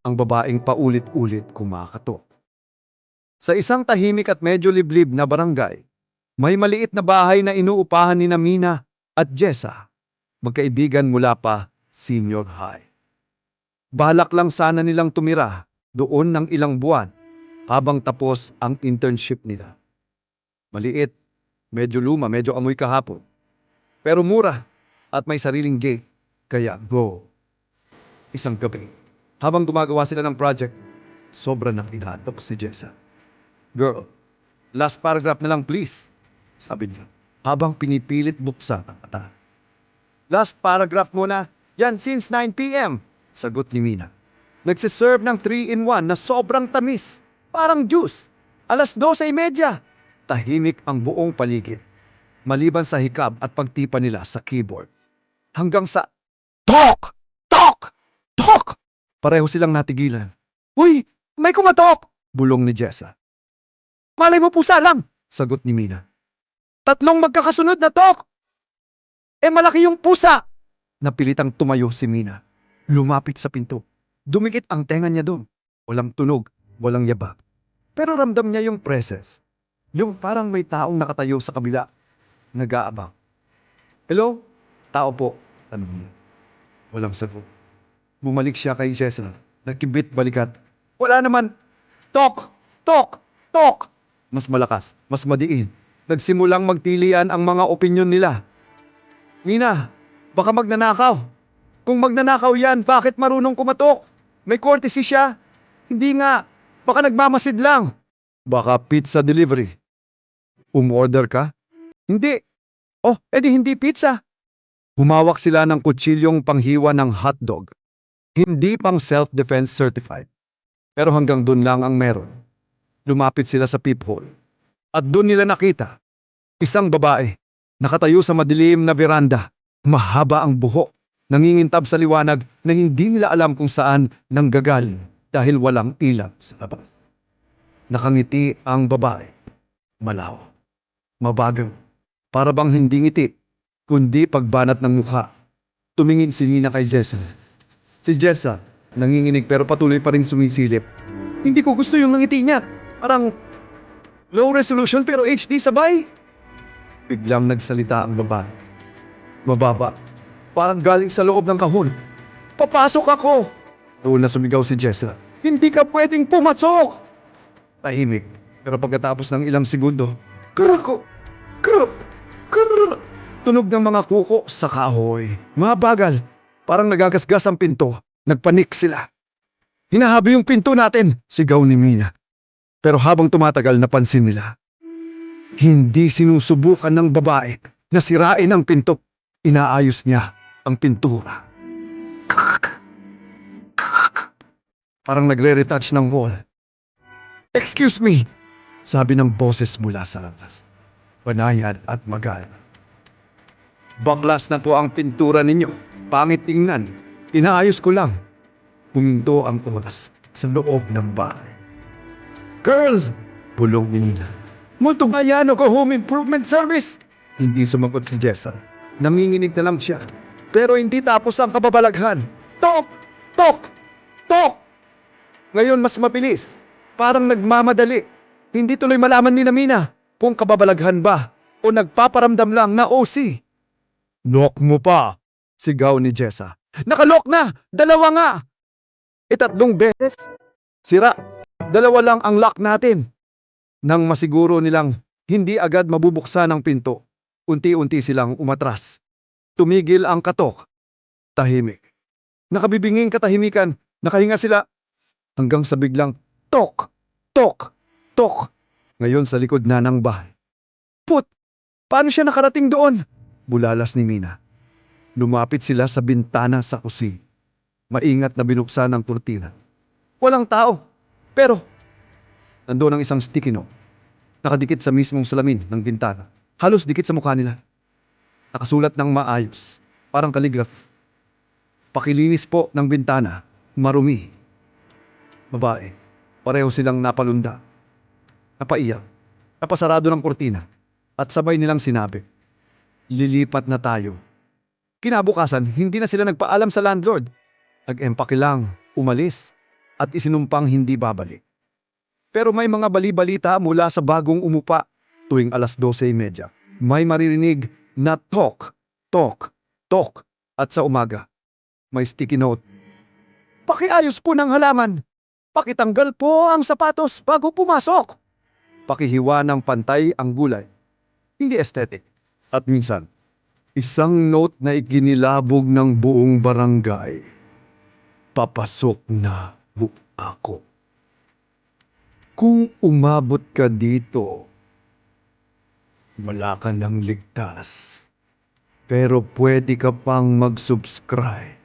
ang babaeng paulit-ulit kumakatok. Sa isang tahimik at medyo liblib na barangay, may maliit na bahay na inuupahan ni Mina at Jessa, magkaibigan mula pa senior high. Balak lang sana nilang tumira doon ng ilang buwan habang tapos ang internship nila. Maliit, medyo luma, medyo amoy kahapon. Pero mura at may sariling gate, kaya go. Isang gabi, habang gumagawa sila ng project, sobra nang inaantok si Jessa. Girl, last paragraph na lang please, sabi niya, habang pinipilit buksan ang mata. Last paragraph muna, yan since 9 p.m., sagot ni Mina. Nagsiserve ng 3-in-1 na sobrang tamis, parang juice. 12:30. Tahimik ang buong paligid, maliban sa hikab at pagtipa nila sa keyboard. Hanggang sa, Talk! Talk! Talk! Pareho silang natigilan. Uy! May kumatok! Bulong ni Jessa. Malay mo pusa lang! Sagot ni Mina. 3 magkakasunod na talk! Malaki yung pusa! Napilitang tumayo si Mina. Lumapit sa pinto. Dumikit ang tenga niya doon. Walang tunog, walang yabag. Pero ramdam niya yung presence. Yung parang may taong nakatayo sa kabila. Nag-aabang. Hello? Tao po. Tanong niya. Walang sagot. Bumalik siya kay Jessa. Nagkibit balikat. Wala naman. Talk! Talk! Talk! Mas malakas, mas madiin. Nagsimulang magtilian ang mga opinyon nila. Mina, baka magnanakaw. Kung magnanakaw yan, bakit marunong kumatok? May courtesy siya. Hindi nga. Baka nagmamasid lang. Baka pizza delivery. Umorder ka? Hindi. Oh, edi hindi pizza. Humawak sila ng kutsilyong panghiwa ng hotdog. Hindi pang self-defense certified. Pero hanggang dun lang ang meron. Lumapit sila sa peephole. At dun nila nakita. Isang babae. Nakatayo sa madilim na veranda. Mahaba ang buhok. Nangingintab sa liwanag na hindi nila alam kung saan nanggagaling dahil walang ilaw sa labas. Nakangiti ang babae. Malaw. Mabagal. Para bang hindi ngiti, kundi pagbanat ng mukha. Tumingin si Nina kay Jessa. Si Jessa, nanginginig pero patuloy pa rin sumisilip. Hindi ko gusto yung ngiti niya. Parang low resolution pero HD sabay. Biglang nagsalita ang babae. Mababa. Parang galing sa loob ng kahon. Papasok ako! Doon na sumigaw si Jessa. Hindi ka pwedeng pumasok! Tahimik. Pero pagkatapos ng ilang segundo, Kruk! Kruk! Kruk! Tunog ng mga kuko sa kahoy. Mabagal. Parang nagagasgas ang pinto. Nagpanik sila. Hinahabi yung pinto natin! Sigaw ni Mina. Pero habang tumatagal napansin nila. Hindi sinusubukan ng babae na sirain ang pinto. Inaayos niya ang pintura. Parang nagre-retouch ng wall. Excuse me, sabi ng boses mula sa labas. Banayad at magal. Baklas na po ang pintura ninyo. Pangit tingnan. Inaayos ko lang. Huminto ang oras sa loob ng bahay. Girl! Bulong ni Nina. Multo bayano ko home improvement service! Hindi sumagot si Jessa. Nanginginig na lang siya. Pero hindi tapos ang kababalaghan. Tok! Tok! Tok! Ngayon mas mabilis. Parang nagmamadali. Hindi tuloy malaman ni Mina kung kababalaghan ba o nagpaparamdam lang na OC. Lock mo pa! Sigaw ni Jessa. Nakalock na! 2 nga! 3 beses. Sira. 2 lang ang lock natin. Nang masiguro nilang hindi agad mabubuksan ang pinto, unti-unti silang umatras. Tumigil ang katok. Tahimik. Nakabibinging katahimikan. Nakahinga sila. Hanggang sa biglang, tok! Tok! Tok! Ngayon sa likod na ng bahay. Put! Paano siya nakarating doon? Bulalas ni Mina. Lumapit sila sa bintana sa kusina. Maingat na binuksan ang kurtina. Walang tao. Pero, nandoon ang isang sticky note. Nakadikit sa mismong salamin ng bintana. Halos dikit sa mukha nila. Nakasulat ng maayos. Parang calligraphy. Pakilinis po ng bintana. Marumi. Babae. Pareho silang napalunda. Napaiyak. Napasarado ng kurtina. At sabay nilang sinabi, lilipat na tayo. Kinabukasan, hindi na sila nagpaalam sa landlord. Nag-empake lang. Umalis. at isinumpang hindi babalik. Pero may mga bali-balita mula sa bagong umupa tuwing alas 12:30. May maririnig na tok, tok, tok at sa umaga may sticky note. Pakiayos po ng halaman. Pakitanggal po ang sapatos bago pumasok. Pakihiwa ng pantay ang gulay. Hindi aesthetic. At minsan, isang note na ikinilabog ng buong barangay. Papasok na po ako. Kung umabot ka dito, wala ka nang ligtas. Pero pwede ka pang mag-subscribe.